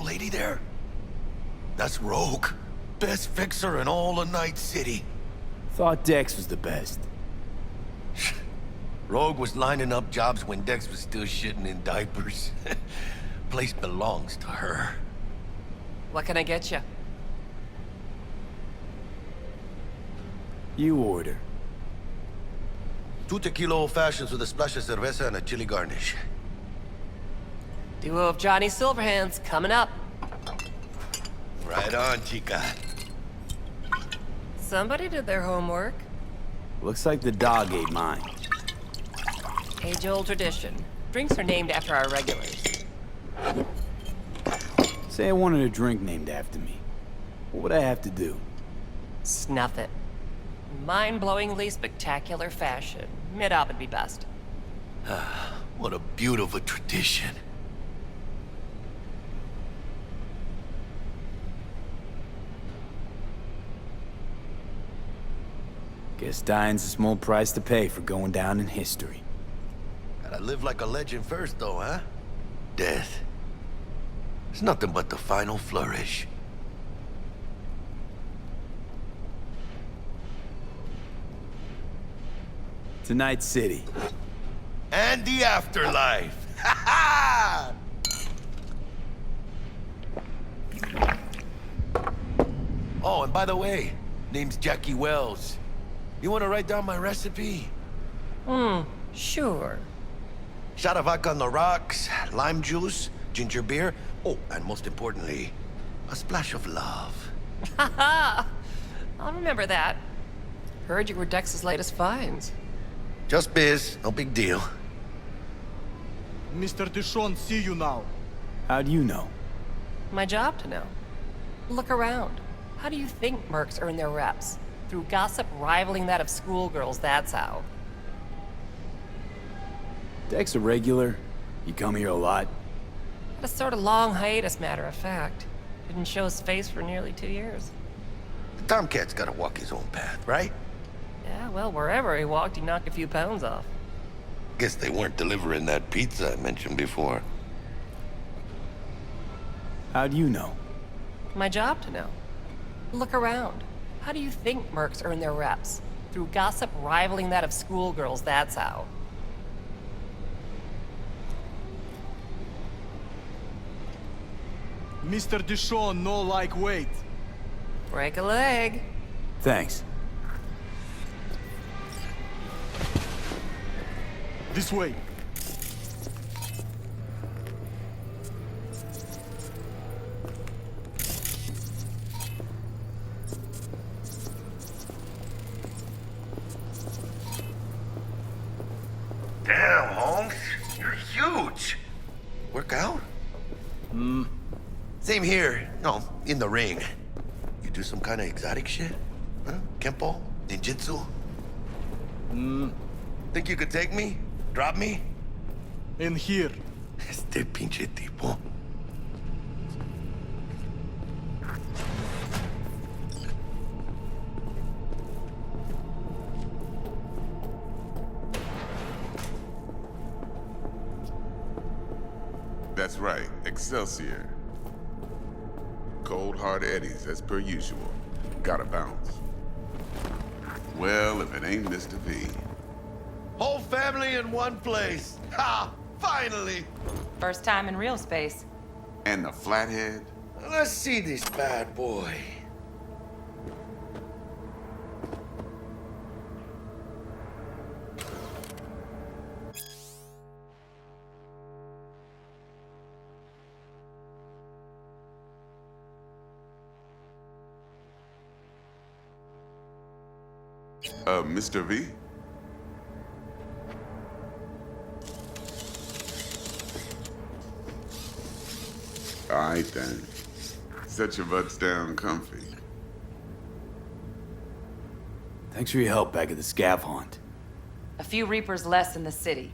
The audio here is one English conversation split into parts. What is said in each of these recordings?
lady there? That's Rogue. Best fixer in all of Night City. Thought Dex was the best. Rogue was lining up jobs when Dex was still shitting in diapers. Place belongs to her. What can I get you? You order. 2 tequila old fashions with a splash of cerveza and a chili garnish. Duo of Johnny Silverhands coming up. Right on, chica. Somebody did their homework. Looks like the dog ate mine. Age-old tradition. Drinks are named after our regulars. Say I wanted a drink named after me. What would I have to do? Snuff it. Mind-blowingly spectacular fashion. Mid-op would be best. What a beautiful tradition. Guess dying's a small price to pay for going down in history. Gotta live like a legend first, though, huh? Death. It's nothing but the final flourish. To Night City. And the afterlife. Ha ha! Oh, and by the way, name's Jackie Wells. You want to write down my recipe? Sure. Shot of vodka on the rocks, lime juice, ginger beer. Oh, and most importantly, a splash of love. Haha! I'll remember that. Heard you were Dex's latest finds. Just biz, no big deal. Mr. Dishon, see you now. How do you know? My job to know. Look around. How do you think mercs earn their reps? Through gossip rivaling that of schoolgirls, that's how. Dex a regular? You come here a lot? Had a sort of long hiatus, matter of fact. Didn't show his face for nearly 2 years. The Tomcat's gotta walk his own path, right? Yeah, well, wherever he walked, he knocked a few pounds off. Guess they weren't delivering that pizza I mentioned before. How do you know? My job to know. Look around. How do you think mercs earn their reps? Through gossip rivaling that of schoolgirls, that's how. Mr. Dishon, no like wait. Break a leg. Thanks. This way. Damn, Holmes. You're huge. Work out? Same here. No, in the ring. You do some kind of exotic shit? Huh? Kempo? Ninjutsu? Think you could take me? Drop me? In here. Este pinche tipo. That's right, Excelsior. Cold hard eddies, as per usual. Gotta bounce. Well, if it ain't Mr. V. Whole family in one place. Ha! Finally! First time in real space. And the flathead? Let's see this bad boy. Mr. V? All right, then. Set your butts down comfy. Thanks for your help back at the scav haunt. A few Reapers less in the city.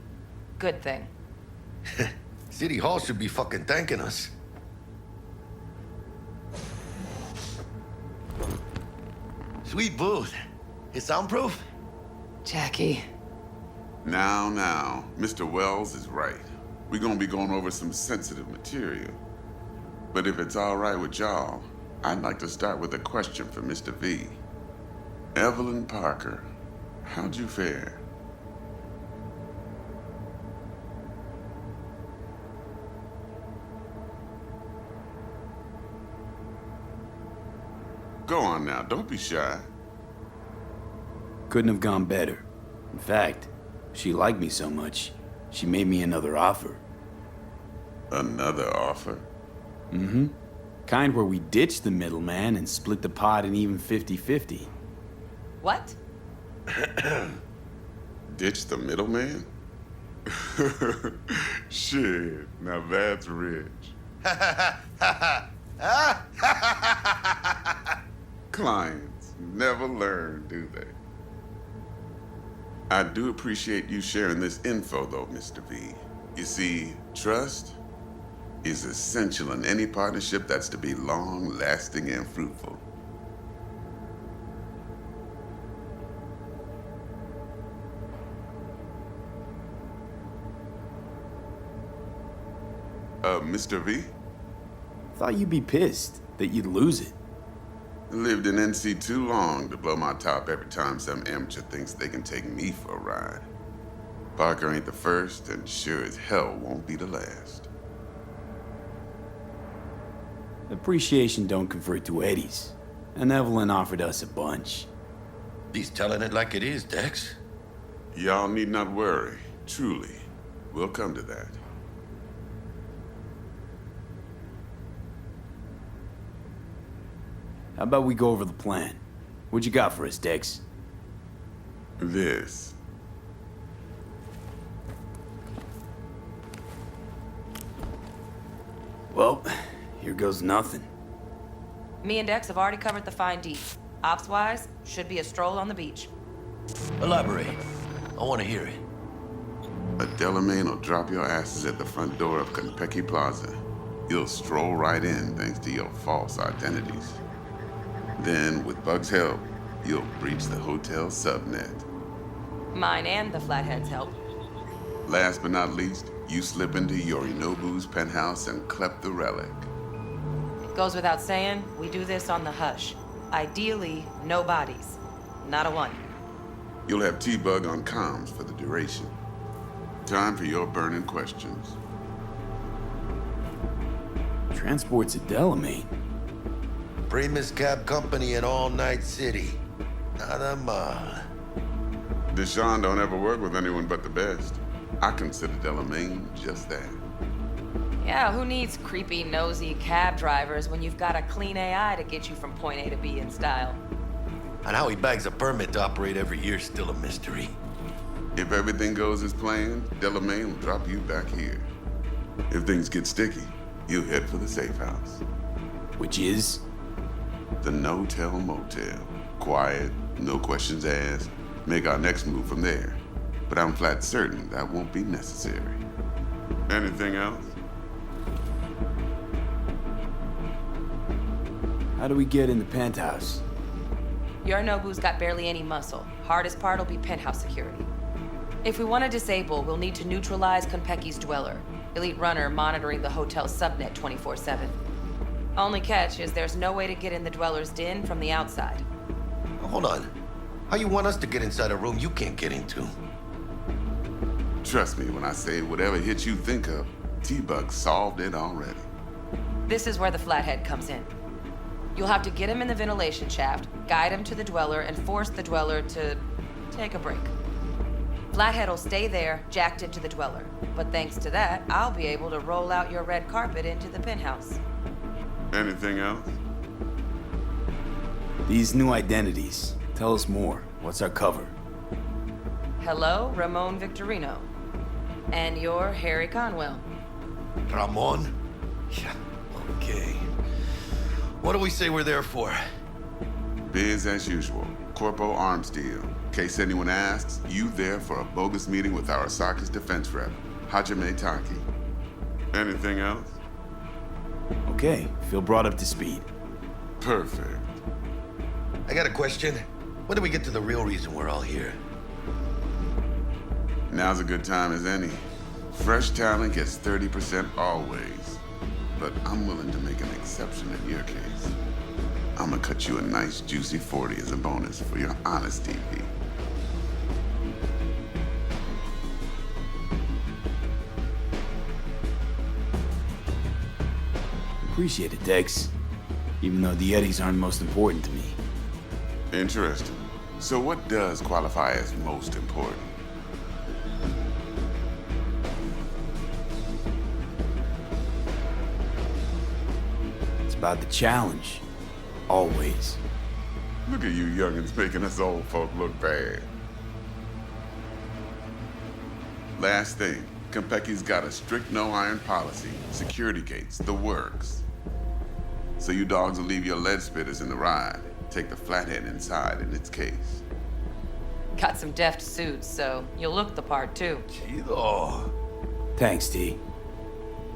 Good thing. City Hall should be fucking thanking us. Sweet booth. It's soundproof? Jackie. Now, Mr. Wells is right. We're gonna be going over some sensitive material. But if it's all right with y'all, I'd like to start with a question for Mr. V. Evelyn Parker, how'd you fare? Go on now, don't be shy. Couldn't have gone better. In fact, she liked me so much, she made me another offer. Another offer? Mm-hmm. Kind where we ditch the middleman and split the pot in even 50-50. What? Ditch the middleman? Shit, now that's rich. Clients never learn, do they? I do appreciate you sharing this info, though, Mr. V. You see, trust is essential in any partnership that's to be long-lasting and fruitful. Mr. V? Thought you'd be pissed that you'd lose it. Lived in NC too long to blow my top every time some amateur thinks they can take me for a ride. Parker ain't the first, and sure as hell won't be the last. Appreciation don't convert to eddies, and Evelyn offered us a bunch. He's telling it like it is, Dex. Y'all need not worry. Truly, we'll come to that. How about we go over the plan? What you got for us, Dex? This. Well, here goes nothing. Me and Dex have already covered the fine details. Ops-wise, should be a stroll on the beach. Elaborate. I want to hear it. A Delamain will drop your asses at the front door of Konpeki Plaza. You'll stroll right in thanks to your false identities. Then, with Bug's help, you'll breach the hotel subnet. Mine and the Flathead's help. Last but not least, you slip into Yorinobu's penthouse and clep the relic. Goes without saying, we do this on the hush. Ideally, no bodies. Not a one. You'll have T-Bug on comms for the duration. Time for your burning questions. Transport's a Delamain. Primus Cab Company in All Night City. Nada mal. Deshaun don't ever work with anyone but the best. I consider Delamain just that. Yeah, who needs creepy, nosy cab drivers when you've got a clean AI to get you from point A to B in style? And how he bags a permit to operate every year is still a mystery. If everything goes as planned, Delamain will drop you back here. If things get sticky, you'll head for the safe house. Which is? The no-tell motel. Quiet, no questions asked. Make our next move from there. But I'm flat certain that won't be necessary. Anything else? How do we get in the penthouse? Yorinobu's got barely any muscle. Hardest part will be penthouse security. If we want to disable, we'll need to neutralize Konpeki's dweller. Elite runner monitoring the hotel's subnet 24/7. Only catch is there's no way to get in the dweller's den from the outside. Hold on. How you want us to get inside a room you can't get into? Trust me when I say whatever hit you think of, T-Bug solved it already. This is where the Flathead comes in. You'll have to get him in the ventilation shaft, guide him to the dweller, and force the dweller to take a break. Flathead will stay there, jacked into the dweller. But thanks to that, I'll be able to roll out your red carpet into the penthouse. Anything else? These new identities. Tell us more. What's our cover? Hello, Ramon Victorino. And you're Harry Conwell. Ramon? Yeah, okay. What do we say we're there for? Biz as usual. Corpo arms deal. In case anyone asks, you there for a bogus meeting with our Osaka's defense rep, Hajime Taki. Anything else? Okay, feel brought up to speed. Perfect. I got a question. When do we get to the real reason we're all here? Now's a good time as any. Fresh talent gets 30% always. but I'm willing to make an exception in your case. I'm gonna cut you a nice juicy 40 as a bonus for your honesty, P. Appreciate it, Dex. Even though the Eddies aren't most important to me. Interesting. So what does qualify as most important? It's about the challenge. Always. Look at you youngins making us old folk look bad. Last thing, Konpeki's got a strict no-iron policy. Security gates, the works. So you dogs will leave your lead spitters in the ride. Take the flathead inside in its case. Got some deft suits, so you'll look the part too. Chido. Thanks, T.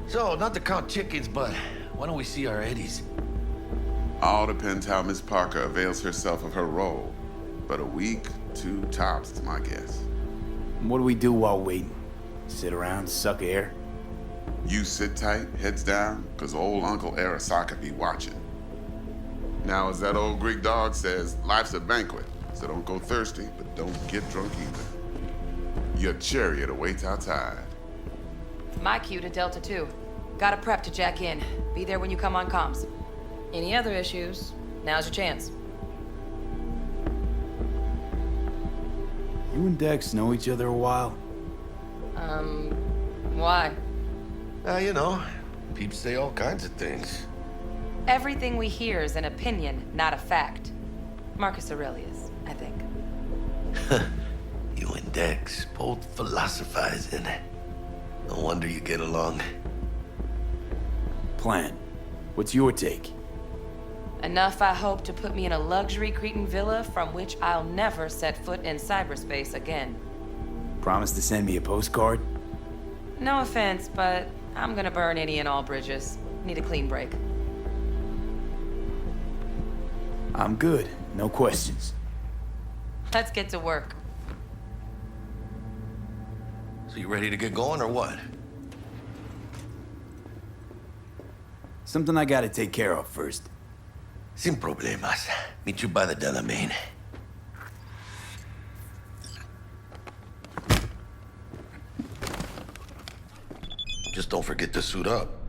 So, not to count chickens, but why don't we see our Eddies? All depends how Miss Parker avails herself of her role. But a week, 2 tops is my guess. What do we do while waiting? Sit around, suck air? You sit tight, heads down, cause old Uncle Arasaka be watching. Now, as that old Greek dog says, life's a banquet, so don't go thirsty, but don't get drunk either. Your chariot awaits outside. My cue to Delta 2. Gotta prep to jack in. Be there when you come on comms. Any other issues, now's your chance. You and Dex know each other a while? Why? You know, peeps say all kinds of things. Everything we hear is an opinion, not a fact. Marcus Aurelius, I think. You and Dex, both philosophizing. No wonder you get along. Plan. What's your take? Enough, I hope, to put me in a luxury Cretan villa from which I'll never set foot in cyberspace again. Promise to send me a postcard? No offense, but I'm gonna burn any and all bridges. Need a clean break. I'm good. No questions. Let's get to work. So you ready to get going or what? Something I gotta take care of first. Sin problemas. Meet you by the Delamain. Just don't forget to suit up.